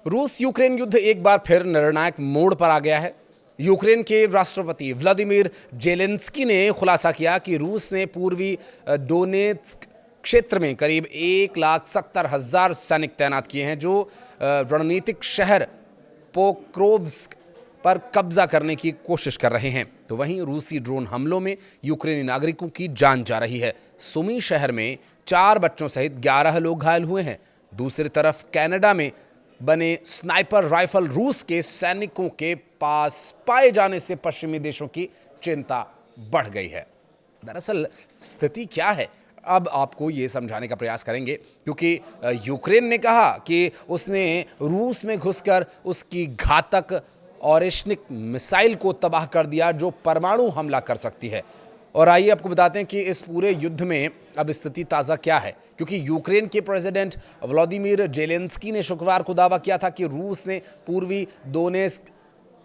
रूस यूक्रेन युद्ध एक बार फिर निर्णायक मोड़ पर आ गया है। यूक्रेन के राष्ट्रपति व्लादिमीर जेलेंस्की ने खुलासा किया कि रूस ने पूर्वी डोनेत्स्क क्षेत्र में करीब 1,70,000 सैनिक तैनात किए हैं, जो रणनीतिक शहर पोक्रोव्स्क पर कब्जा करने की कोशिश कर रहे हैं। तो वहीं रूसी ड्रोन हमलों में यूक्रेनी नागरिकों की जान जा रही है। सुमी शहर में 4 बच्चों सहित 11 लोग घायल हुए हैं। दूसरी तरफ कनाडा में बने स्नाइपर राइफल रूस के सैनिकों के पास पाए जाने से पश्चिमी देशों की चिंता बढ़ गई है। दरअसल स्थिति क्या है, अब आपको ये समझाने का प्रयास करेंगे, क्योंकि यूक्रेन ने कहा कि उसने रूस में घुसकर उसकी घातक ऑरेशनिक मिसाइल को तबाह कर दिया, जो परमाणु हमला कर सकती है। और आइए आपको बताते हैं कि इस पूरे युद्ध में अब स्थिति ताज़ा क्या है, क्योंकि यूक्रेन के प्रेसिडेंट व्लादिमीर जेलेंस्की ने शुक्रवार को दावा किया था कि रूस ने पूर्वी दोनेत्स्क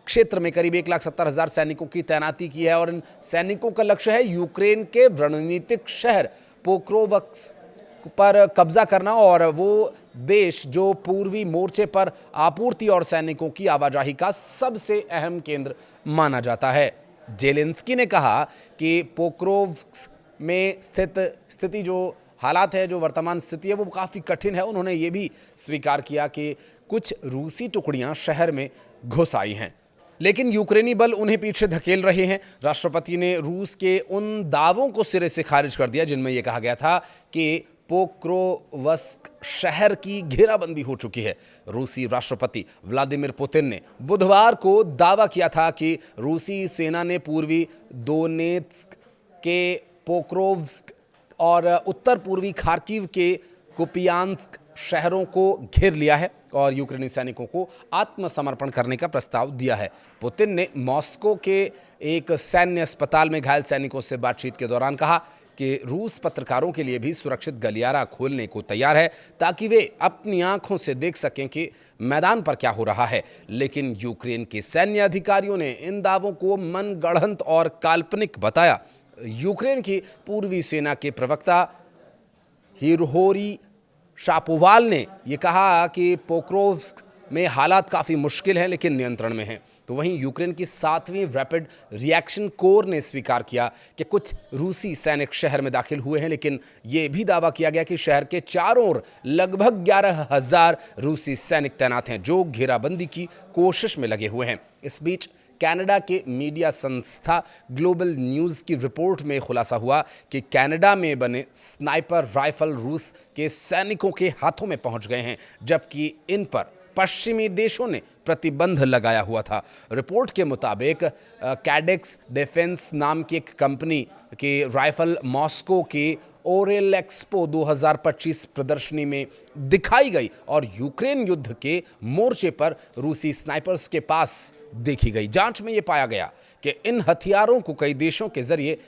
क्षेत्र में करीब 1,70,000 सैनिकों की तैनाती की है और इन सैनिकों का लक्ष्य है यूक्रेन के रणनीतिक शहर पोक्रोव्स्क पर कब्जा करना, और वो देश जो पूर्वी मोर्चे पर आपूर्ति और सैनिकों की आवाजाही का सबसे अहम केंद्र माना जाता है। जेलेंस्की ने कहा कि पोक्रोव्स्क में स्थिति जो हालात है, जो वर्तमान स्थिति है, वो काफ़ी कठिन है। उन्होंने ये भी स्वीकार किया कि कुछ रूसी टुकड़ियां शहर में घुस आई हैं, लेकिन यूक्रेनी बल उन्हें पीछे धकेल रहे हैं। राष्ट्रपति ने रूस के उन दावों को सिरे से खारिज कर दिया जिनमें यह कहा गया था कि पोक्रोव्स्क शहर की घेराबंदी हो चुकी है। रूसी राष्ट्रपति व्लादिमीर पुतिन ने बुधवार को दावा किया था कि रूसी सेना ने पूर्वी दोनेत्स्क के पोक्रोव्स्क और उत्तर पूर्वी खार्किव के कुपियांस्क शहरों को घेर लिया है और यूक्रेनी सैनिकों को आत्मसमर्पण करने का प्रस्ताव दिया है। पुतिन ने मॉस्को के एक सैन्य अस्पताल में घायल सैनिकों से बातचीत के दौरान कहा कि रूस पत्रकारों के लिए भी सुरक्षित गलियारा खोलने को तैयार है, ताकि वे अपनी आंखों से देख सकें कि मैदान पर क्या हो रहा है। लेकिन यूक्रेन के सैन्य अधिकारियों ने इन दावों को मनगढ़ंत और काल्पनिक बताया। यूक्रेन की पूर्वी सेना के प्रवक्ता हिरहोरी शापोवाल ने यह कहा कि पोक्रोव्स्क में हालात काफ़ी मुश्किल हैं, लेकिन नियंत्रण में हैं। तो वहीं यूक्रेन की 7वीं रैपिड रिएक्शन कोर ने स्वीकार किया कि कुछ रूसी सैनिक शहर में दाखिल हुए हैं, लेकिन यह भी दावा किया गया कि शहर के चारों ओर लगभग 11,000 रूसी सैनिक तैनात हैं, जो घेराबंदी की कोशिश में लगे हुए हैं। इस बीच कनाडा के मीडिया संस्था ग्लोबल न्यूज़ की रिपोर्ट में खुलासा हुआ कि कनाडा में बने स्नाइपर राइफल रूस के सैनिकों के हाथों में पहुंच गए हैं, जबकि इन पर पश्चिमी देशों ने प्रतिबंध लगाया हुआ था। रिपोर्ट के मुताबिक कैडेक्स डिफेंस नाम की एक कंपनी की राइफल मॉस्को के ओरेल एक्सपो 2025 प्रदर्शनी में दिखाई गई और यूक्रेन युद्ध के मोर्चे पर रूसी स्नाइपर्स के पास देखी गई। जांच में यह पाया गया कि इन हथियारों को कई देशों के जरिए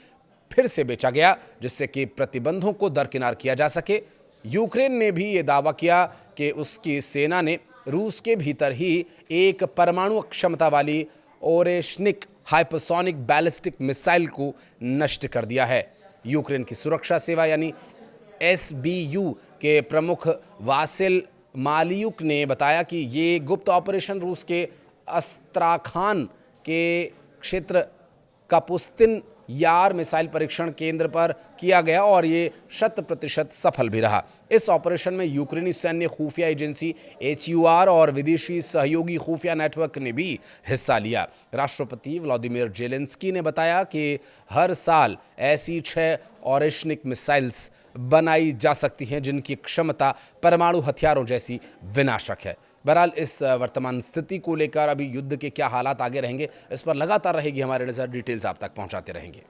फिर से बेचा गया, जिससे कि प्रतिबंधों को दरकिनार किया जा सके। यूक्रेन ने भी ये दावा किया कि उसकी सेना ने रूस के भीतर ही एक परमाणु क्षमता वाली ओरेशनिक हाइपरसोनिक बैलिस्टिक मिसाइल को नष्ट कर दिया है। यूक्रेन की सुरक्षा सेवा यानी SBU के प्रमुख वासिल मालियुक ने बताया कि ये गुप्त ऑपरेशन रूस के अस्त्राखान के क्षेत्र कापुस्तिन यार मिसाइल परीक्षण केंद्र पर किया गया और ये 100% सफल भी रहा। इस ऑपरेशन में यूक्रेनी सैन्य खुफिया एजेंसी HUR और विदेशी सहयोगी खुफिया नेटवर्क ने भी हिस्सा लिया। राष्ट्रपति व्लादिमीर जेलेंस्की ने बताया कि हर साल ऐसी 6 ऑरेशनिक मिसाइल्स बनाई जा सकती हैं, जिनकी क्षमता परमाणु हथियारों जैसी विनाशक है। बहरहाल इस वर्तमान स्थिति को लेकर अभी युद्ध के क्या हालात आगे रहेंगे, इस पर लगातार रहेगी हमारी नज़र। डिटेल्स आप तक पहुंचाते रहेंगे।